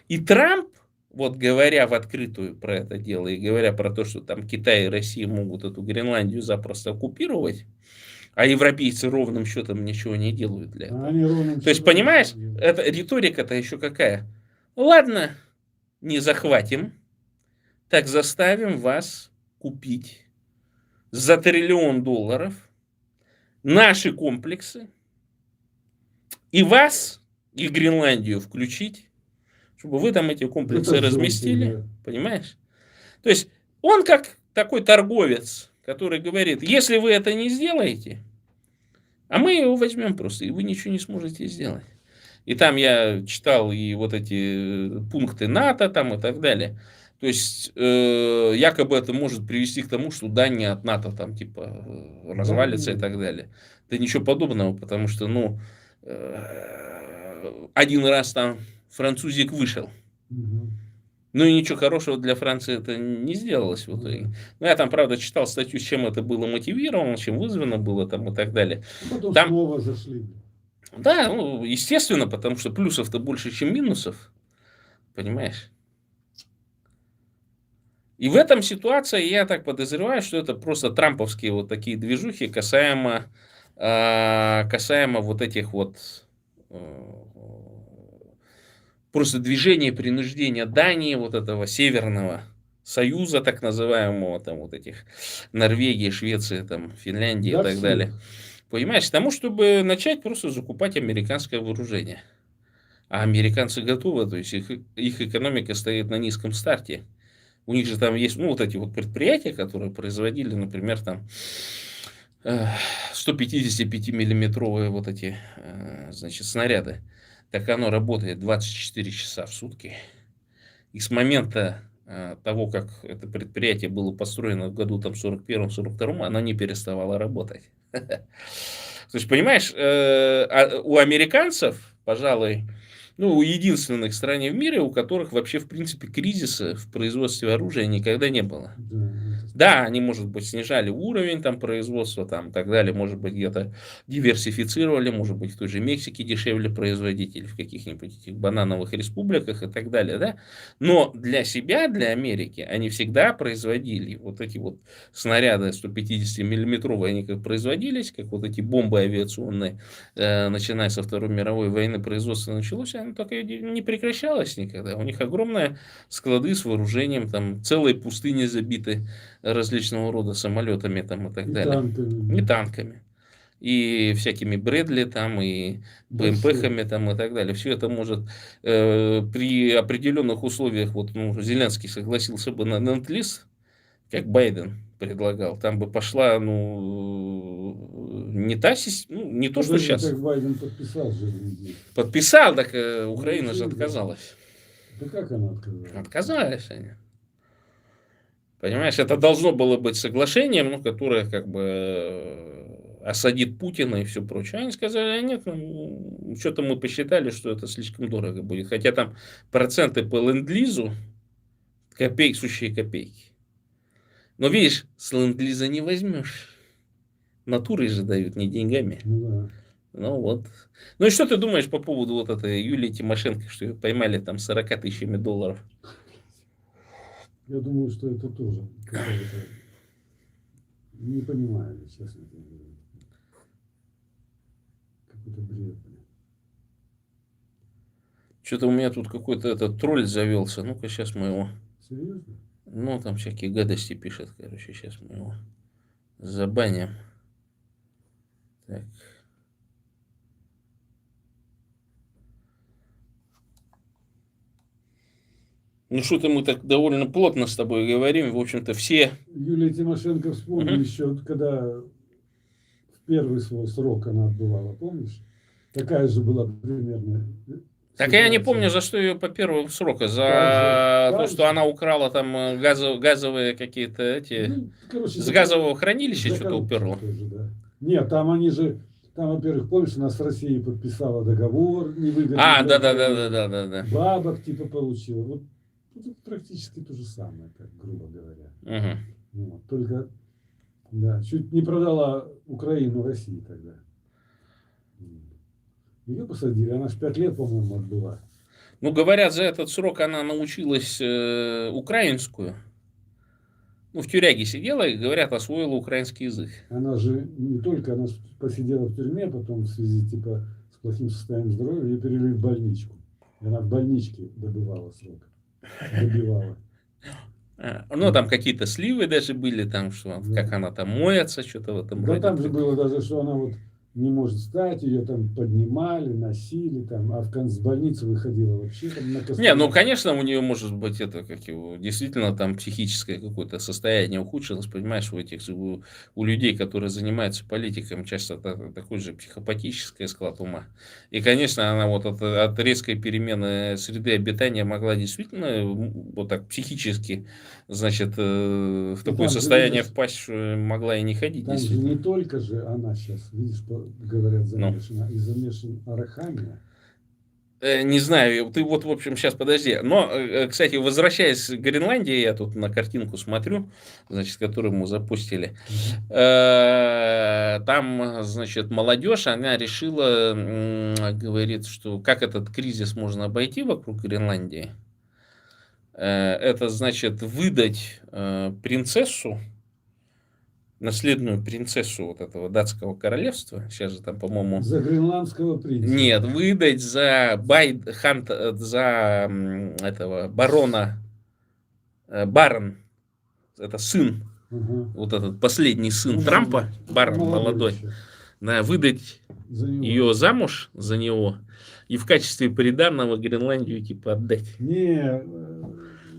Speaker 1: И Трамп, вот говоря в открытую про это дело, и говоря про то, что там Китай и Россия могут эту Гренландию запросто оккупировать, а европейцы ровным счетом ничего не делают для этого. То есть, понимаешь, это риторика-то еще какая? Ладно, не захватим, так заставим вас купить за $1 триллион наши комплексы и вас, и Гренландию включить, чтобы вы там эти комплексы разместили, понимаешь? То есть он как такой торговец, который говорит, если вы это не сделаете, А мы его возьмем просто, и вы ничего не сможете сделать. И там я читал и вот эти пункты НАТО там и так далее. То есть, якобы это может привести к тому, что Дания от НАТО там типа
Speaker 2: Да,
Speaker 1: развалится и так далее. Да ничего подобного, потому что, ну, один раз там французик вышел.
Speaker 2: мгм.
Speaker 1: Ну и ничего хорошего для Франции это не сделалось в итоге. Ну, я там, правда, читал статью, с чем это было мотивировано, чем вызвано было там и так далее.
Speaker 2: Потом
Speaker 1: Там,
Speaker 2: снова зашли.
Speaker 1: да, ну, естественно, потому что плюсов-то больше, чем минусов, понимаешь? И в этом ситуации я так подозреваю, что это просто трамповские вот такие движухи касаемо вот этих вот просто движения принуждения Дании, вот этого Северного Союза, так называемого, там вот этих Норвегии, Швеции, там, Финляндии и
Speaker 2: Да,
Speaker 1: так далее.
Speaker 2: всех.
Speaker 1: Понимаешь, тому, чтобы начать просто закупать американское вооружение. А американцы готовы, то есть их экономика стоит на низком старте. У них же там есть, ну, вот эти вот предприятия, которые производили, например, там 155-миллиметровые вот эти, значит, снаряды. Так оно работает 24 часа в сутки. И с момента того, как это предприятие было построено в году там 41-42, оно не переставало работать. То есть, понимаешь, у американцев, пожалуй, ну, у единственных стран в мире, у которых вообще, в принципе, кризиса в производстве оружия никогда не было.
Speaker 2: Да, это
Speaker 1: Да, они, может быть, снижали уровень там производства там, и так далее, может быть, где-то диверсифицировали, может быть, в той же Мексике дешевле производить, или в каких-нибудь этих банановых республиках и так далее, да. Но для себя, для Америки, они всегда производили вот эти вот снаряды 150-миллиметровые, они как производились, как вот эти бомбы авиационные, начиная со Второй мировой войны, производство началось, оно так и не прекращалось никогда. У них огромные склады с вооружением, там целые пустыни забиты различного рода самолетами там и так
Speaker 2: и
Speaker 1: далее.
Speaker 2: танками,
Speaker 1: И
Speaker 2: да.
Speaker 1: танками. И всякими Брэдли там, и
Speaker 2: Да, все.
Speaker 1: БМПхами там и так далее. Все это может при определенных условиях, вот ну, Зеленский согласился бы на ленд-лиз, как Байден предлагал, там бы пошла, ну, не та система, ну, не то, что
Speaker 2: Подожди,
Speaker 1: сейчас.
Speaker 2: так Байден подписал же здесь.
Speaker 1: Подписал, так Украина же
Speaker 2: Ничего, да.
Speaker 1: отказалась.
Speaker 2: Да как она отказалась?
Speaker 1: Отказались они. Понимаешь, это должно было быть соглашением, ну, которое как бы осадит Путина и все прочее. Они сказали, нет, ну, что-то мы посчитали, что это слишком дорого будет. Хотя там проценты по ленд-лизу сущие копейки. Но видишь, с ленд-лиза не возьмешь. Натурой же дают, не деньгами.
Speaker 2: Ну да.
Speaker 1: Ну вот. Ну и что ты думаешь по поводу вот этой Юлии Тимошенко, что ее поймали там 40 тысячами долларов?
Speaker 2: Я думаю, что это тоже какая-то... Не понимаю, честно говоря. Какой-то бред, блин.
Speaker 1: Что-то у меня тут какой-то этот тролль завелся. Ну-ка, сейчас мы его...
Speaker 2: Серьезно?
Speaker 1: Ну, там всякие гадости пишет, короче. Сейчас мы его забаним. Так. Ну, что-то мы так довольно плотно с тобой говорим. В общем-то, все...
Speaker 2: Юлия Тимошенко, вспомнил
Speaker 1: Мгм.
Speaker 2: еще, когда в первый свой срок она отбывала, помнишь? Такая же была примерно
Speaker 1: Так я не
Speaker 2: ситуация.
Speaker 1: помню, за что ее по первому сроку.
Speaker 2: Как же,
Speaker 1: За то,
Speaker 2: как
Speaker 1: что
Speaker 2: же?
Speaker 1: она украла там газовые какие-то эти...
Speaker 2: Ну, короче,
Speaker 1: С газового хранилища
Speaker 2: за
Speaker 1: что-то
Speaker 2: коррупцию
Speaker 1: уперла.
Speaker 2: тоже, да. Нет, там они же, там, во-первых, помнишь, она с Россией подписала договор невыгодный
Speaker 1: А,
Speaker 2: для
Speaker 1: да-да-да-да-да-да.
Speaker 2: Украины.
Speaker 1: Да.
Speaker 2: Бабок типа получила. Вот тут практически то же самое, так грубо говоря.
Speaker 1: Угу.
Speaker 2: Вот. Только, да, чуть не продала Украину России тогда. Ее посадили, она же 5 лет, по-моему, отбыла.
Speaker 1: Ну, говорят, за этот срок она научилась украинскую. Ну, в тюряге сидела и, говорят, освоила украинский язык.
Speaker 2: Она же не только, она посидела в тюрьме, потом в связи типа с плохим состоянием здоровья, ее перевели в больничку. И она в больничке добывала срок. Добивала.
Speaker 1: Ну, там какие-то сливы даже были, там, что,
Speaker 2: Да.
Speaker 1: как она там моется, что-то в этом
Speaker 2: Да
Speaker 1: роде.
Speaker 2: там же было даже, что она вот не может встать, ее там поднимали, носили, там, а с больницы выходила вообще там на
Speaker 1: Не, ну,
Speaker 2: костылях.
Speaker 1: конечно, у нее может быть это, как его, действительно там психическое какое-то состояние ухудшилось, понимаешь, у людей, которые занимаются политикой, часто такой же психопатический склад ума. И, конечно, она вот от резкой перемены среды обитания могла действительно вот так психически, значит, в
Speaker 2: Ну,
Speaker 1: такое
Speaker 2: там же,
Speaker 1: состояние
Speaker 2: видишь,
Speaker 1: впасть, что могла и не ходить,
Speaker 2: там же не
Speaker 1: действительно.
Speaker 2: только же она сейчас, видишь, говорят,
Speaker 1: Ну.
Speaker 2: замешана, и замешан Арахамия.
Speaker 1: Не знаю, ты вот, в общем, сейчас подожди. Но, кстати, возвращаясь к Гренландии, я тут на картинку смотрю, значит, которую мы запустили.
Speaker 2: Мгм.
Speaker 1: Там, значит, молодежь, она решила, говорит, что как этот кризис можно обойти вокруг Гренландии. Это, значит, выдать принцессу, наследную принцессу вот этого датского королевства. Сейчас же там, по-моему,
Speaker 2: За гренландского принца.
Speaker 1: нет, выдать за за этого барона Барон, это сын,
Speaker 2: Ага.
Speaker 1: вот этот последний сын
Speaker 2: Ну,
Speaker 1: Трампа, Барон
Speaker 2: молодой
Speaker 1: молодой,
Speaker 2: еще.
Speaker 1: да, выдать
Speaker 2: За него.
Speaker 1: ее замуж за него и в качестве приданого Гренландию типа отдать.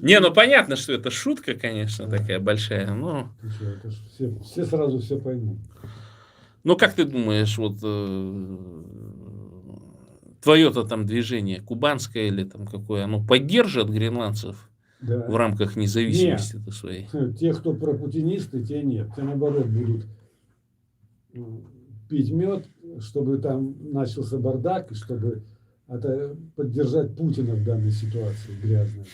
Speaker 1: Не, ну понятно, что это шутка, конечно,
Speaker 2: Да.
Speaker 1: такая большая, но...
Speaker 2: Ты что, это ж все сразу все поймут.
Speaker 1: Ну, как ты думаешь, вот твое-то там движение, кубанское или там какое, оно поддержит гренландцев
Speaker 2: Да.
Speaker 1: в рамках независимости-то своей?
Speaker 2: Те, кто пропутинисты, те нет. Те, наоборот, будут пить мед, чтобы там начался бардак, и чтобы поддержать Путина в данной ситуации грязной.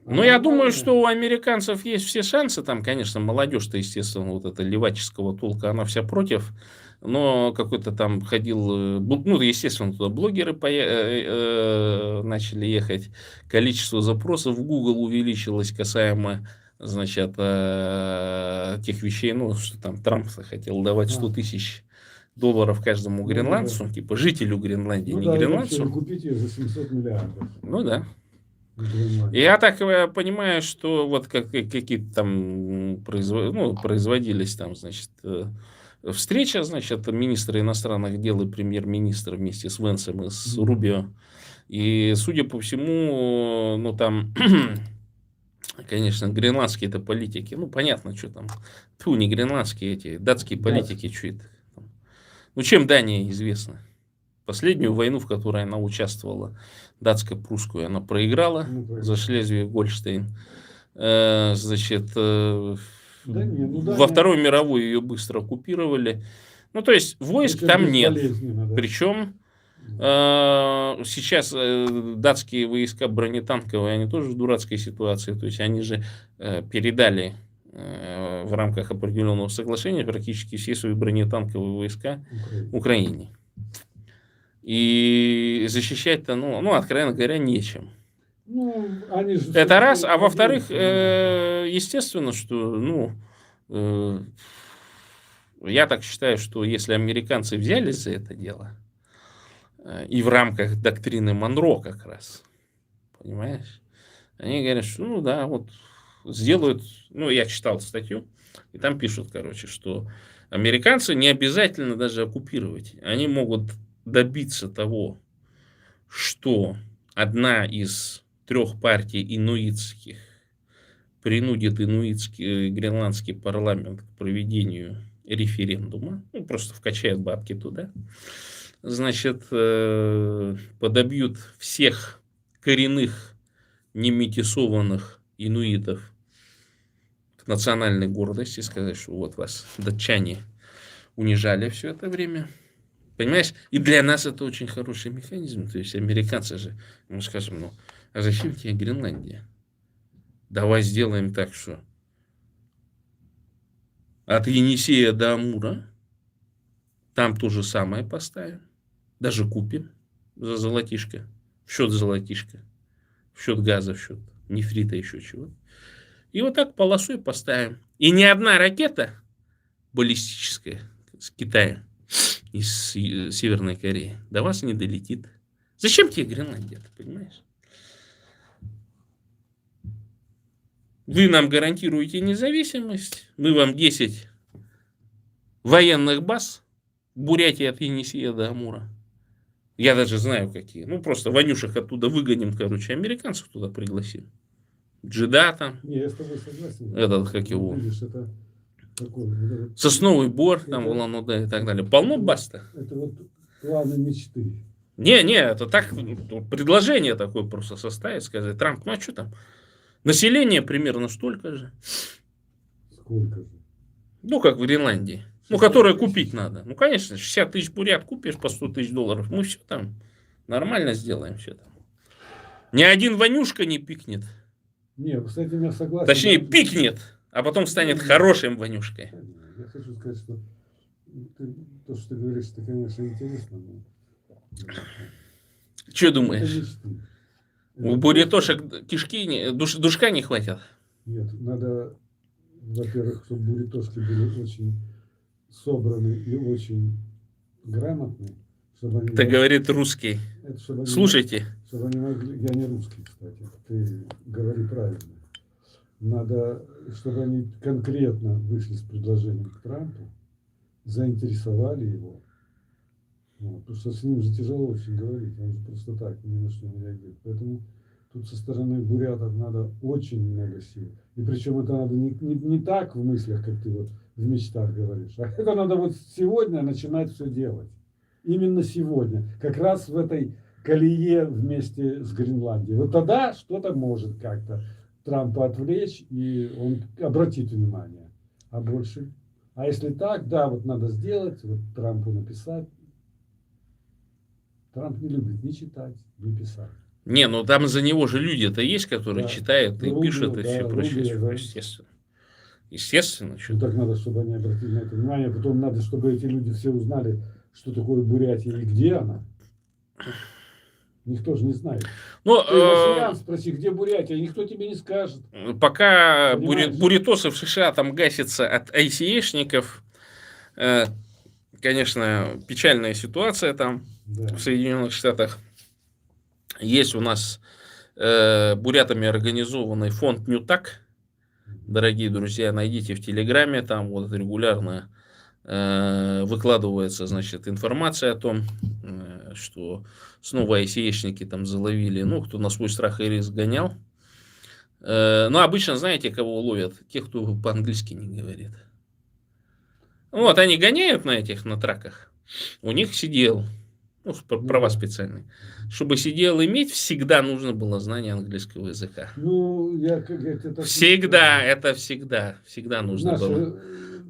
Speaker 1: Ну, я думаю, что у американцев есть все шансы. Там, конечно, молодежь-то, естественно, вот эта леваческого толка, она вся против. Но какой-то там ходил, ну, естественно, туда блогеры начали ехать. Количество запросов в Google увеличилось касаемо, значит, тех вещей, ну, что там Трамп хотел давать 100 тысяч долларов каждому гренландцу,
Speaker 2: да.
Speaker 1: типа жителю Гренландии,
Speaker 2: Ну
Speaker 1: не
Speaker 2: да,
Speaker 1: гренландцу.
Speaker 2: и вообще купить ее за 700 миллиардов.
Speaker 1: Ну да. Я так понимаю, что вот какие-то там производились там, значит, встреча, значит, министра иностранных дел и премьер-министра вместе с Венсом и с Рубио. И, судя по всему, ну там, конечно, гренландские-то политики, ну понятно, что там, не гренландские эти, датские политики, что это. Ну, чем Дания известна? Последнюю войну, в которой она участвовала, датско-прусскую, она проиграла за Шлезвиг-Гольштейн. Значит, во Вторую мировую ее быстро оккупировали. Ну, то есть, войск там нет. Причем сейчас датские войска бронетанковые, они тоже в дурацкой ситуации. То есть, они же передали в рамках определенного соглашения практически все свои бронетанковые войска Украине. И защищать-то, ну, откровенно говоря, нечем.
Speaker 2: Ну, они же
Speaker 1: это раз. А во-вторых, естественно, что, я так считаю, что если американцы взялись за это дело, и в рамках доктрины Монро как раз, понимаешь, они говорят, что, ну да, вот сделают, ну, я читал статью, и там пишут, короче, что американцы не обязательно даже оккупировать. Они могут добиться того, что одна из 3 партий инуитских принудит инуитский гренландский парламент к проведению референдума, ну, просто вкачают бабки туда, значит, подобьют всех коренных неметисованных инуитов к национальной гордости, сказать, что вот вас датчане унижали все это время. Понимаешь? И для нас это очень хороший механизм. То есть, американцы же, мы скажем, ну, а зачем тебе Гренландия? Давай сделаем так, что от Енисея до Амура там то же самое поставим. Даже купим за золотишко. В счет золотишка. В счет газа, в счет нефрита, еще чего. И вот так полосой поставим. И ни одна ракета баллистическая с Китая, из Северной Кореи, до вас не долетит. Зачем тебе Гренландия, ты понимаешь? Вы нам гарантируете независимость, мы вам 10 военных баз Бурятии от Енисея до Амура. Я даже знаю, какие. Ну, просто Ванюшек оттуда выгоним, короче, американцев туда пригласим. Джида там,
Speaker 2: Не, я с тобой согласен.
Speaker 1: этот, как
Speaker 2: Ну,
Speaker 1: его,
Speaker 2: видишь, это такой, вот этот-
Speaker 1: Сосновый Бор, там,
Speaker 2: это-
Speaker 1: Улан-Удэ и так далее. Полно баста.
Speaker 2: это вот планы мечты.
Speaker 1: Не, это так, предложение такое просто составить, сказать, Трамп, ну а что там? Население примерно столько же.
Speaker 2: Сколько же?
Speaker 1: Ну, как в Гренландии. Ну,
Speaker 2: 60
Speaker 1: которое
Speaker 2: тысяч?
Speaker 1: купить надо. Ну, конечно, 60 тысяч бурят купишь по 100 тысяч долларов. Мы все там нормально сделаем все там. Ни один Ванюшка не пикнет.
Speaker 2: Не, с этим я согласен.
Speaker 1: Точнее,
Speaker 2: Да.
Speaker 1: пикнет, а потом станет
Speaker 2: Ну,
Speaker 1: хорошим Ванюшкой.
Speaker 2: Я хочу сказать, что то, что ты говоришь, это, конечно, интересно, но
Speaker 1: Что
Speaker 2: это
Speaker 1: думаешь?
Speaker 2: мечты.
Speaker 1: У
Speaker 2: Это
Speaker 1: бурятошек кишки, душка не хватит.
Speaker 2: Нет, надо, во-первых, чтобы буритоски были очень собраны и очень грамотные, чтобы они...
Speaker 1: Это говорит русский.
Speaker 2: Это чтобы они,
Speaker 1: Слушайте.
Speaker 2: чтобы они могли... Я не русский, кстати, ты говори правильно. Надо, чтобы они конкретно вышли с предложением к Трампу, заинтересовали его. Вот, потому что с ним же тяжело очень говорить, он же просто так ни на что не реагирует. Поэтому тут со стороны бурятов надо очень много сил. И причем это надо не так в мыслях, как ты вот в мечтах говоришь, а это надо вот сегодня начинать все делать. Именно сегодня. Как раз в этой колее вместе с Гренландией. Вот тогда что-то может как-то Трампа отвлечь, и он обратит внимание. А больше... А если так, да, вот надо сделать, вот Трампу написать. Трамп не любит ни читать, ни писать.
Speaker 1: Не, ну там за него же люди-то есть, которые
Speaker 2: Да.
Speaker 1: читают и
Speaker 2: Рубио,
Speaker 1: пишут, и
Speaker 2: да,
Speaker 1: все прочее.
Speaker 2: Рубио, да.
Speaker 1: Естественно. Естественно.
Speaker 2: Ну,
Speaker 1: Что
Speaker 2: так надо, чтобы они обратили на это внимание. Потом надо, чтобы эти люди все узнали, что такое Бурятия и где она. Никто же не знает.
Speaker 1: Ну,
Speaker 2: Ты россиян спроси, где Бурятия, никто тебе не скажет.
Speaker 1: пока
Speaker 2: Понимаешь?
Speaker 1: буритосы в США там гасятся от ICA-шников, конечно, печальная ситуация там
Speaker 2: Да.
Speaker 1: в Соединенных Штатах. Есть у нас бурятами организованный фонд «Ньютак». Дорогие друзья, найдите в Телеграме, там вот регулярно выкладывается, значит, информация о том, что снова ICA-шники там заловили, ну, кто на свой страх и риск гонял. Но обычно, знаете, кого ловят? Тех, кто по-английски не говорит. Вот, они гоняют на этих, на траках. У них сидел, ну, права специальные. Чтобы сидел иметь, всегда нужно было знание английского языка.
Speaker 2: Ну, я как это
Speaker 1: Всегда, это всегда нужно
Speaker 2: Наши
Speaker 1: было.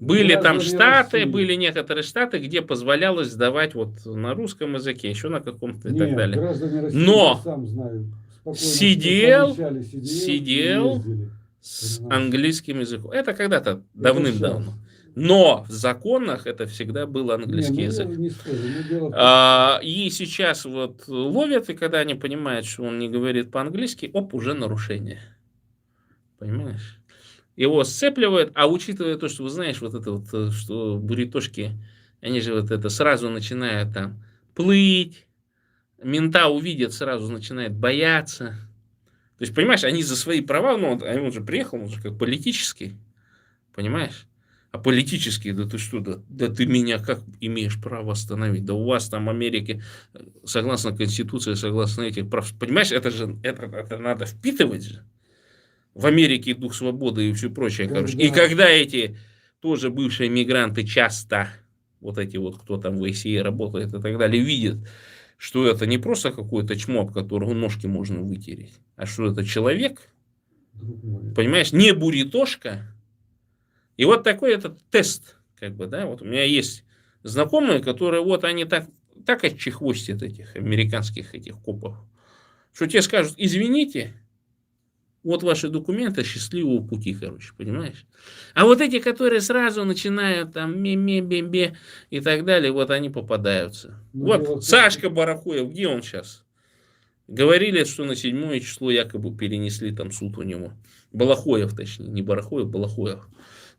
Speaker 1: Были там
Speaker 2: граждане
Speaker 1: штаты,
Speaker 2: России.
Speaker 1: были некоторые штаты, где позволялось сдавать вот на русском языке, еще на каком-то и
Speaker 2: Нет,
Speaker 1: так далее.
Speaker 2: граждане России,
Speaker 1: Но
Speaker 2: я сам знаю, спокойно
Speaker 1: сидел
Speaker 2: совмещали,
Speaker 1: и
Speaker 2: ездили.
Speaker 1: с
Speaker 2: Понимаешь?
Speaker 1: английским языком. Это когда-то
Speaker 2: Это
Speaker 1: давным-давно.
Speaker 2: щас.
Speaker 1: Но в законах это всегда был английский
Speaker 2: Не, ну,
Speaker 1: язык.
Speaker 2: я не спорю, но дело в том,
Speaker 1: И сейчас вот ловят, и когда они понимают, что он не говорит по-английски, оп, уже нарушение. Понимаешь? Его сцепливают, а учитывая то, что вы знаешь, вот это вот, что буритошки, они же вот это сразу начинают там плыть, мента увидят, сразу начинает бояться. То есть, понимаешь, они за свои права, ну, он же приехал, он же как политический, понимаешь? А политический, да ты что, да ты меня как имеешь право остановить? Да у вас там в Америке, согласно Конституции, согласно этих прав, понимаешь, это же, это надо впитывать же. В Америке дух свободы и все прочее, короче. И когда эти тоже бывшие мигранты часто, вот эти вот, кто там в ICA работает и так далее, видят, что это не просто какой-то чмоб, которого ножки можно вытереть, а что это человек,
Speaker 2: друг мой,
Speaker 1: понимаешь, не буритошка. И вот такой этот тест, как бы, да, вот у меня есть знакомые, которые вот они так отчехвостят этих американских этих копов, что те скажут, извините, вот ваши документы счастливого пути, короче, понимаешь? А вот эти, которые сразу начинают там ме-ме-бе-бе и так далее, вот они попадаются.
Speaker 2: Ну,
Speaker 1: Вот Сашка Барахуев, где он сейчас? Говорили, что на 7 число якобы перенесли там суд у него. Балахоев, точнее, не Барахуев, Балахоев,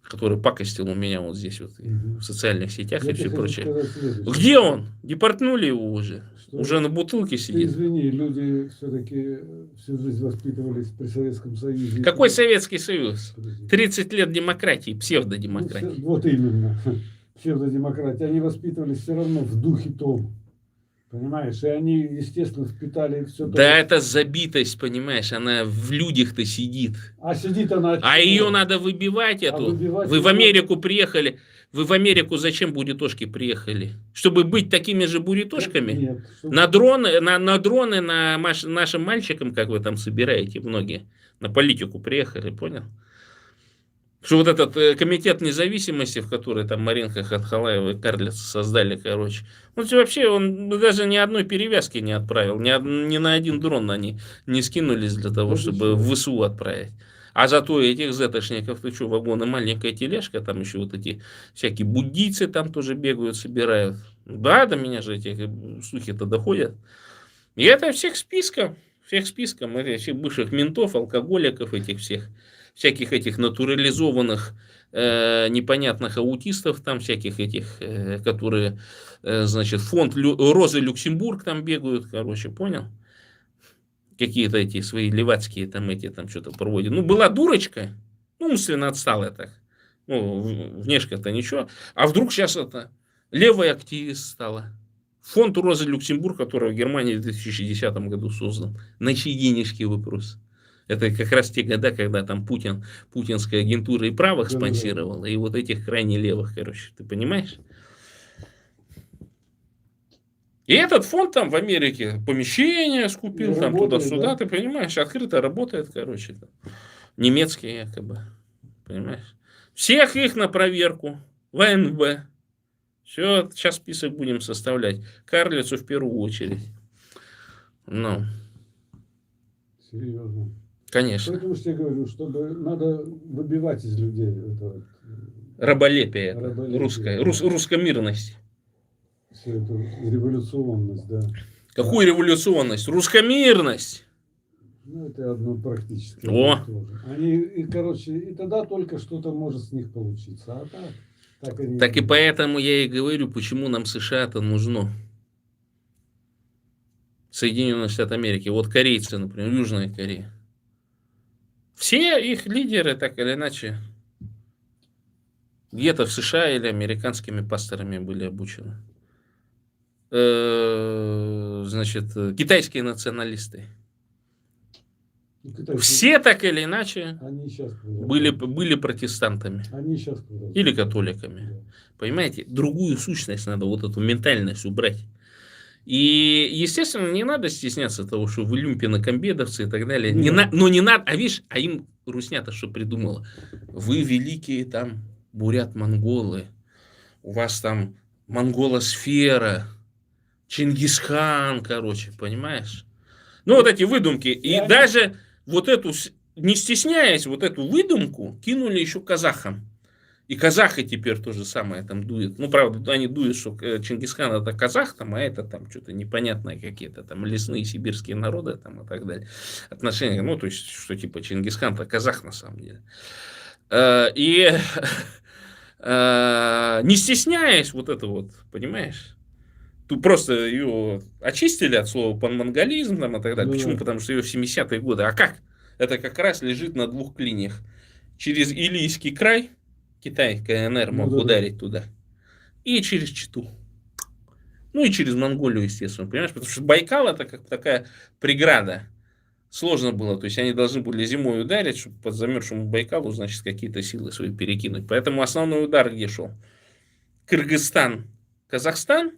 Speaker 1: который пакостил у меня вот здесь вот в социальных сетях и все прочее. Где он? Депортнули его уже?
Speaker 2: Что?
Speaker 1: Уже на бутылке
Speaker 2: Ты
Speaker 1: сидит.
Speaker 2: извини, люди все-таки всю жизнь воспитывались при Советском Союзе.
Speaker 1: Какой Советский Союз?
Speaker 2: Подожди.
Speaker 1: 30 лет демократии, псевдодемократии.
Speaker 2: Ну, вот именно. псевдодемократии, они воспитывались все равно в духе том. Понимаешь? И они, естественно, впитали все то.
Speaker 1: Да, это забитость, понимаешь, она в людях-то сидит.
Speaker 2: А сидит она от
Speaker 1: А
Speaker 2: чего?
Speaker 1: ее надо выбивать, эту.
Speaker 2: выбивать
Speaker 1: Вы в
Speaker 2: ее
Speaker 1: Америку приехали. Вы в Америку зачем буритошки приехали? Чтобы быть такими же буритошками?
Speaker 2: Нет.
Speaker 1: На дроны, нашим мальчикам, как вы там собираете многие, на политику приехали, понял? Что вот этот комитет независимости, в который там Маринка Хатхалаева и Карлиц создали, короче, он вообще, он даже ни одной перевязки не отправил, ни на один дрон они не скинулись для того,
Speaker 2: Да
Speaker 1: чтобы в ВСУ отправить. А зато этих зетошников, ты что, вагоны, маленькая тележка, там еще вот эти всякие буддийцы там тоже бегают, собирают. Да, до меня же эти слухи-то доходят. И это всех списком, этих всех бывших ментов, алкоголиков, этих всех, всяких этих натурализованных непонятных аутистов, там всяких этих, которые, значит, фонд Розы Люксембург там бегают, короче, понял? Какие-то эти свои левацкие там эти там что-то проводят. Ну, была дурочка, ну, умственно отсталая так. Ну, внешне-то ничего. А вдруг сейчас это левый активист стала. Фонд Розы Люксембург, который в Германии в 2010 году создан. На чьи денежки вопрос? Это как раз те года, когда там путинская агентура и правых спонсировала, и вот этих крайне левых, короче. Ты понимаешь? И этот фонд там в Америке помещение скупил,
Speaker 2: И
Speaker 1: там
Speaker 2: работает,
Speaker 1: туда-сюда,
Speaker 2: да?
Speaker 1: ты понимаешь, открыто работает, короче. Там. Немецкие якобы, понимаешь. Всех их на проверку, ВНБ. Все, сейчас список будем составлять. Карлицу в первую очередь. Ну,
Speaker 2: Серьезно.
Speaker 1: конечно.
Speaker 2: Поэтому я говорю, чтобы надо выбивать из людей это вот,
Speaker 1: Раболепие это,
Speaker 2: раболепие,
Speaker 1: русская,
Speaker 2: да.
Speaker 1: русскомирность.
Speaker 2: Всю эту революционность, да.
Speaker 1: Какую революционность? Русскомирность.
Speaker 2: Ну, это одно практически.
Speaker 1: О.
Speaker 2: Тоже. Они, и, короче, и тогда только что-то может с них получиться. А так они...
Speaker 1: Так и поэтому я и говорю, почему нам США-то нужно. Соединенные Штаты Америки. Вот корейцы, например, Южная Корея. Все их лидеры, так или иначе, где-то в США или американскими пасторами были обучены. Значит, китайские националисты. Все так или иначе
Speaker 2: они сейчас
Speaker 1: были протестантами.
Speaker 2: Они сейчас
Speaker 1: или католиками. Да. Понимаете? Другую сущность надо, вот эту ментальность убрать. И, естественно, не надо стесняться того, что вы люмпины-комбедовцы и так далее. Но не надо, а видишь, а им русня-то что придумала? Вы великие там бурят-монголы, у вас там монголосфера, Чингисхан, короче, понимаешь? Ну, вот эти выдумки. И даже вот эту, не стесняясь, вот эту выдумку кинули еще казахам. И казахи теперь то же самое там дуют. Ну, правда, они дуют, что Чингисхан это казах, там, а это там что-то непонятное какие-то там лесные сибирские народы там и так далее. Отношения, ну, то есть, что типа Чингисхан-то казах на самом деле. И не стесняясь вот это вот, понимаешь? Тут просто ее очистили от слова панмонголизм там, и так далее. Почему? Потому что ее в 70-е годы. А как? Это как раз лежит на двух клиньях. Через Илийский край Китай, КНР мог ударить туда. И через Читу. Ну и через Монголию, естественно. Понимаешь? Потому что Байкал это как такая преграда. Сложно было. То есть они должны были зимой ударить, чтобы по замерзшему Байкалу, значит, какие-то силы свои перекинуть. Поэтому основной удар где шел? Кыргызстан, Казахстан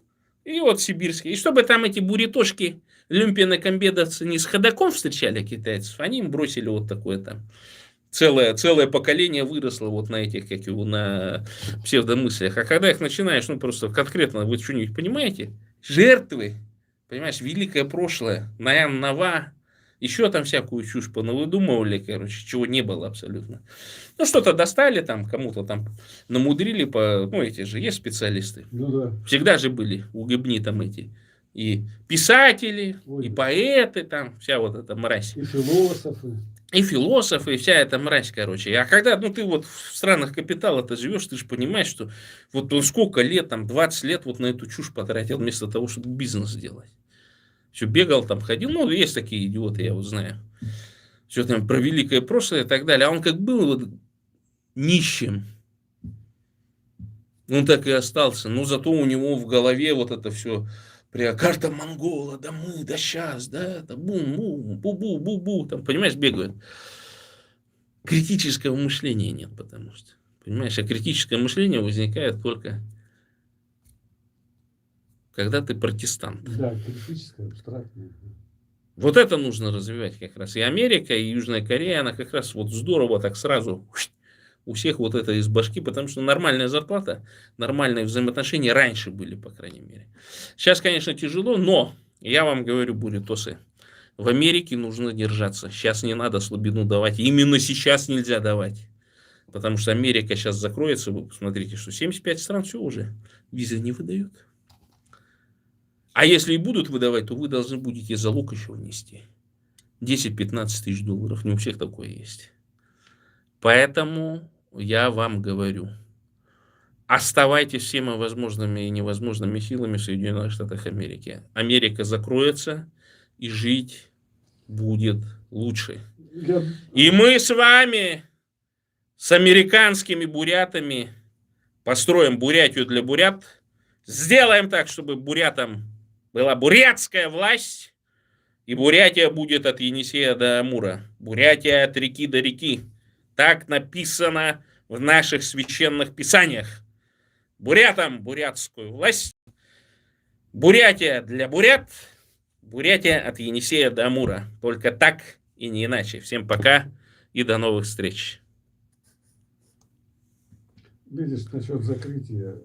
Speaker 1: и вот сибирский. И чтобы там эти буритошки, люмпины-комбедовцы не с ходоком встречали китайцев, они им бросили вот такое там. Целое поколение выросло вот на этих, как его, на псевдомыслиях. А когда их начинаешь, ну, просто конкретно, вы что-нибудь понимаете? Жертвы, понимаешь, великое прошлое, Наян Нава, еще там всякую чушь понавыдумывали, короче, чего не было абсолютно. Ну, что-то достали там, кому-то там намудрили, ну, эти же есть специалисты.
Speaker 2: Ну, да.
Speaker 1: Всегда же были у Гыбни там эти и писатели, и поэты там, вся вот эта мразь.
Speaker 2: И философы.
Speaker 1: И философы, и вся эта мразь, короче. А когда, ну, ты вот в странах капитала-то живешь, ты же понимаешь, что вот он сколько лет, там, 20 лет вот на эту чушь потратил, вместо того, чтобы бизнес делать. Все, бегал там, ходил. Ну, есть такие идиоты, я вот знаю. Все там про великое прошлое и так далее. А он как был вот нищим. Он так и остался. Но зато у него в голове вот это все. Карта Монгола, да мы, да сейчас, да бум-бум, бу-бу, бу-бу. Там, понимаешь, бегают. Критического мышления нет, потому что. Понимаешь, а критическое мышление возникает только когда ты протестант.
Speaker 2: Да, критическое, абстрактное.
Speaker 1: Вот это нужно развивать как раз. И Америка, и Южная Корея, она как раз вот здорово так сразу у всех вот это из башки, потому что нормальная зарплата, нормальные взаимоотношения раньше были, по крайней мере. Сейчас, конечно, тяжело, но я вам говорю, бурятосы, в Америке нужно держаться. Сейчас не надо слабину давать. Именно сейчас нельзя давать. Потому что Америка сейчас закроется. Вы посмотрите, что 75 стран все уже визы не выдают. А если и будут выдавать, то вы должны будете залог еще внести. 10-15 тысяч долларов. Не у всех такое есть. Поэтому я вам говорю. Оставайтесь всеми возможными и невозможными силами в Соединенных Штатах Америки. Америка закроется, и жить будет лучше. И мы с вами, с американскими бурятами, построим Бурятию для бурят. Сделаем так, чтобы бурятам была бурятская власть, и Бурятия будет от Енисея до Амура. Бурятия от реки до реки. Так написано в наших священных писаниях. Бурятам бурятскую власть. Бурятия для бурят. Бурятия от Енисея до Амура. Только так и не иначе. Всем пока и до новых встреч.
Speaker 2: Видишь, насчет закрытия